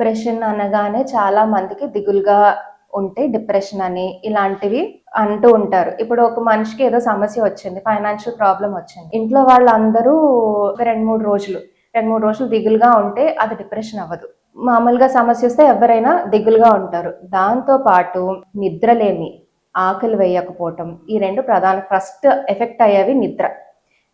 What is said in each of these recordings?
Depression అనగానే చాలా మందికి దిగులుగా ఉంటే డిప్రెషన్ అని ఇలాంటివి అంటూ ఉంటారు. ఇప్పుడు ఒక మనిషికి ఏదో సమస్య వచ్చింది, ఫైనాన్షియల్ ప్రాబ్లం వచ్చింది. ఇంట్లో వాళ్ళందరూ ఒక 2, 3 రోజులు దిగులుగా ఉంటే అది డిప్రెషన్ అవ్వదు. మామూలుగా సమస్య వస్తే ఎవరైనా దిగులుగా ఉంటారు. దాంతో పాటు నిద్రలేమి, ఆకలి వేయకపోవటం, ఈ 2 ప్రధాన ఫస్ట్ ఎఫెక్ట్ అయ్యేవి నిద్ర.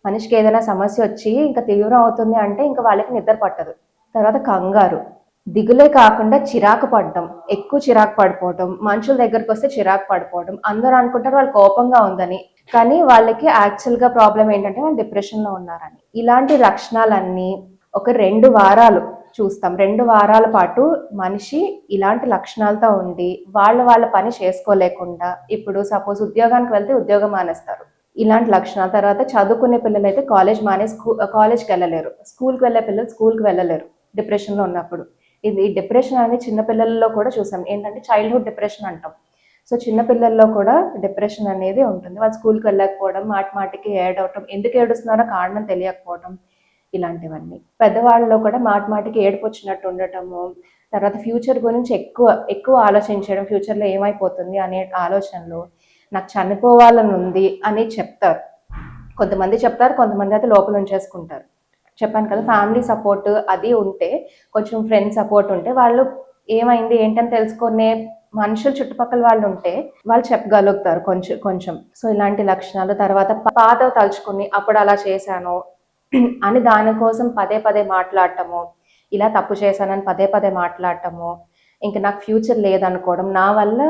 మనిషికి ఏదైనా సమస్య వచ్చి ఇంకా తీవ్రం అవుతుంది అంటే ఇంకా వాళ్ళకి నిద్ర పట్టదు. తర్వాత కంగారు, దిగులే కాకుండా చిరాకు పడటం, ఎక్కువ చిరాకు పడిపోవటం, మనుషుల దగ్గరకు వస్తే చిరాకు పడిపోవటం. అందరూ అనుకుంటారు వాళ్ళు కోపంగా ఉందని, కానీ వాళ్ళకి యాక్చువల్గా ప్రాబ్లం ఏంటంటే వాళ్ళు డిప్రెషన్లో ఉన్నారని. ఇలాంటి లక్షణాలన్నీ ఒక 2 వారాలు చూస్తాం. 2 వారాల పాటు మనిషి ఇలాంటి లక్షణాలతో ఉండి వాళ్ళ పని చేసుకోలేకుండా, ఇప్పుడు సపోజ్ ఉద్యోగానికి వెళ్తే ఉద్యోగం మానేస్తారు. ఇలాంటి లక్షణాల తర్వాత చదువుకునే పిల్లలు అయితే కాలేజ్కి వెళ్ళలేరు, స్కూల్కి వెళ్ళే పిల్లలు స్కూల్కి వెళ్ళలేరు డిప్రెషన్లో ఉన్నప్పుడు. ఇది డిప్రెషన్ అనేది చిన్నపిల్లల్లో కూడా చూసాం. ఏంటంటే చైల్డ్హుడ్ డిప్రెషన్ అంటాం. సో చిన్నపిల్లల్లో కూడా డిప్రెషన్ అనేది ఉంటుంది. వాళ్ళు స్కూల్కి వెళ్ళకపోవడం, మాటికి ఏడవటం, ఎందుకు ఏడుస్తున్నారో కారణం తెలియకపోవడం, ఇలాంటివన్నీ. పెద్దవాళ్ళలో కూడా మాటికి ఏడుపు వచ్చినట్టు ఉండటము, తర్వాత ఫ్యూచర్ గురించి ఎక్కువ ఆలోచించడం, ఫ్యూచర్లో ఏమైపోతుంది అనే ఆలోచనలు, నాకు చనిపోవాలని ఉంది అని చెప్తారు. కొంతమంది చెప్తారు, కొంతమంది అయితే లోపల ఉంచేసుకుంటారు. చెప్పాను కదా, ఫ్యామిలీ సపోర్ట్ అది ఉంటే, కొంచెం ఫ్రెండ్ సపోర్ట్ ఉంటే, వాళ్ళు ఏమైంది ఏంటని తెలుసుకునే మనుషులు చుట్టుపక్కల వాళ్ళు ఉంటే వాళ్ళు చెప్పగలుగుతారు కొంచెం. సో ఇలాంటి లక్షణాలు. తర్వాత పాత తలుచుకుని అప్పుడు అలా చేశాను అని దానికోసం పదే మాట్లాడటము, ఇలా తప్పు చేశానని పదే మాట్లాడటము, ఇంకా నాకు ఫ్యూచర్ లేదనుకోవడం, నా వల్ల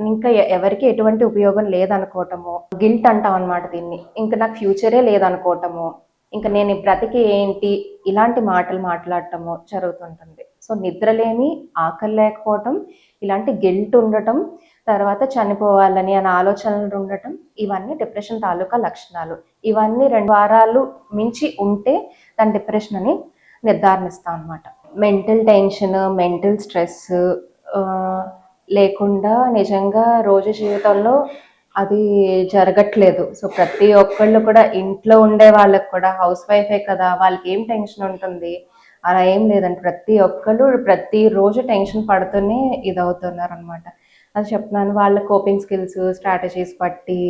ఇంకా ఎవరికి ఎటువంటి ఉపయోగం లేదనుకోవటము, గిల్ట్ అంటాం అనమాట దీన్ని. ఇంకా నాకు ఫ్యూచరే లేదనుకోవటము, ఇంకా నేను బ్రతికి ఏంటి, ఇలాంటి మాటలు మాట్లాడటము జరుగుతుంటుంది. సో నిద్రలేమి, ఆకలి లేకపోవటం, ఇలాంటి గిల్ట్ ఉండటం, తర్వాత చనిపోవాలని అనే ఆలోచనలు ఉండటం, ఇవన్నీ డిప్రెషన్ తాలూకా లక్షణాలు. ఇవన్నీ 2 వారాలు మించి ఉంటే దాని డిప్రెషన్ అని నిర్ధారణిస్తాం అనమాట. మెంటల్ టెన్షన్, మెంటల్ స్ట్రెస్ లేకుండా నిజంగా రోజు జీవితంలో అది జరగట్లేదు. సో ప్రతి ఒక్కళ్ళు కూడా, ఇంట్లో ఉండే వాళ్ళకి కూడా, హౌస్ వైఫే కదా, వాళ్ళకి ఏం టెన్షన్ ఉంటుంది, అలా ఏం లేదండి. ప్రతి ఒక్కళ్ళు ప్రతిరోజు టెన్షన్ పడుతూనే ఇదవుతున్నారు అనమాట. అది చెప్తున్నాను. వాళ్ళ కోపింగ్ స్కిల్స్, స్ట్రాటజీస్ బట్టి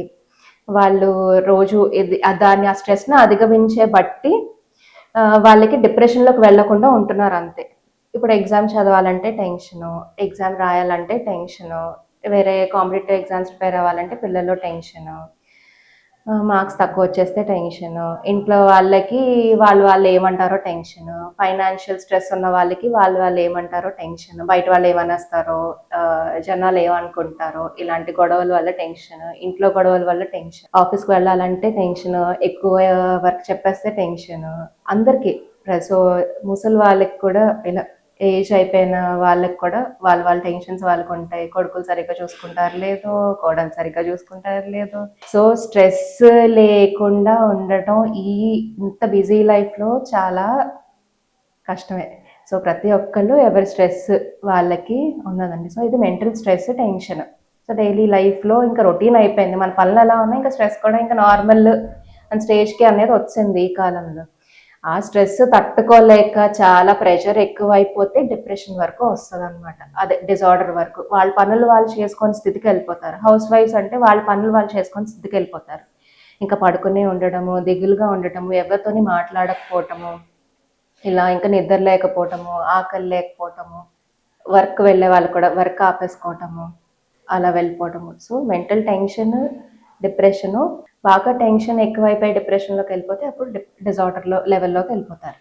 వాళ్ళు రోజు దాన్ని, ఆ స్ట్రెస్ని అధిగమించే బట్టి వాళ్ళకి డిప్రెషన్లోకి వెళ్లకుండా ఉంటున్నారు అంతే. ఇప్పుడు ఎగ్జామ్ చదవాలంటే టెన్షను, ఎగ్జామ్ రాయాలంటే టెన్షను, వేరే కాంపిటేటివ్ ఎగ్జామ్స్ ప్రిపేర్ అవ్వాలంటే పిల్లల్లో టెన్షను, మార్క్స్ తక్కువ వచ్చేస్తే టెన్షను, ఇంట్లో వాళ్ళకి వాళ్ళు ఏమంటారో టెన్షను, ఫైనాన్షియల్ స్ట్రెస్ ఉన్న వాళ్ళకి వాళ్ళు ఏమంటారో టెన్షన్, బయట వాళ్ళు ఏమనేస్తారో, జనాలు ఏమనుకుంటారో, ఇలాంటి గొడవల వల్ల టెన్షన్, ఇంట్లో గొడవల వల్ల టెన్షన్, ఆఫీస్కి వెళ్ళాలంటే టెన్షన్, ఎక్కువ వర్క్ చెప్పేస్తే టెన్షన్ అందరికీ. సో ముసలి వాళ్ళకి కూడా, ఇలా ఏజ్ అయిపోయిన వాళ్ళకి కూడా వాళ్ళ టెన్షన్స్ వాళ్ళకు ఉంటాయి. కొడుకులు సరిగ్గా చూసుకుంటారు లేదు, కోడలు సరిగ్గా చూసుకుంటారు లేదు. సో స్ట్రెస్ లేకుండా ఉండటం ఇంత బిజీ లైఫ్లో చాలా కష్టమే. సో ప్రతి ఒక్కళ్ళు ఎవరి స్ట్రెస్ వాళ్ళకి ఉన్నదండి. సో ఇది mental stress, tension. So daily లైఫ్లో ఇంకా రొటీన్ అయిపోయింది. మన పనులు ఎలా ఉన్నాయి, ఇంకా స్ట్రెస్ కూడా ఇంకా నార్మల్ స్టేజ్కి అనేది వచ్చింది ఈ కాలంలో. ఆ స్ట్రెస్ తట్టుకోలేక చాలా ప్రెషర్ ఎక్కువైపోతే డిప్రెషన్ వరకు వస్తుంది అనమాట. అదే డిజార్డర్ వరకు. వాళ్ళ పనులు వాళ్ళు చేసుకొని స్థితికి వెళ్ళిపోతారు. హౌస్ వైఫ్స్ అంటే వాళ్ళ పనులు వాళ్ళు చేసుకొని స్థితికి వెళ్ళిపోతారు. ఇంకా పడుకునే ఉండడము, దిగులుగా ఉండటము, ఎవరితోని మాట్లాడకపోవటము, ఇలా ఇంకా నిద్ర లేకపోవటము, ఆకలి లేకపోవటము, వర్క్ వెళ్ళే వాళ్ళు కూడా వర్క్ ఆపేసుకోవటము, అలా వెళ్ళిపోవటము. సో మెంటల్ టెన్షన్, డిప్రెషను, బాగా టెన్షన్ ఎక్కువైపోయి డిప్రెషన్లోకి వెళ్ళిపోతే అప్పుడు డిజార్డర్ లెవెల్లోకి వెళ్ళిపోతారు.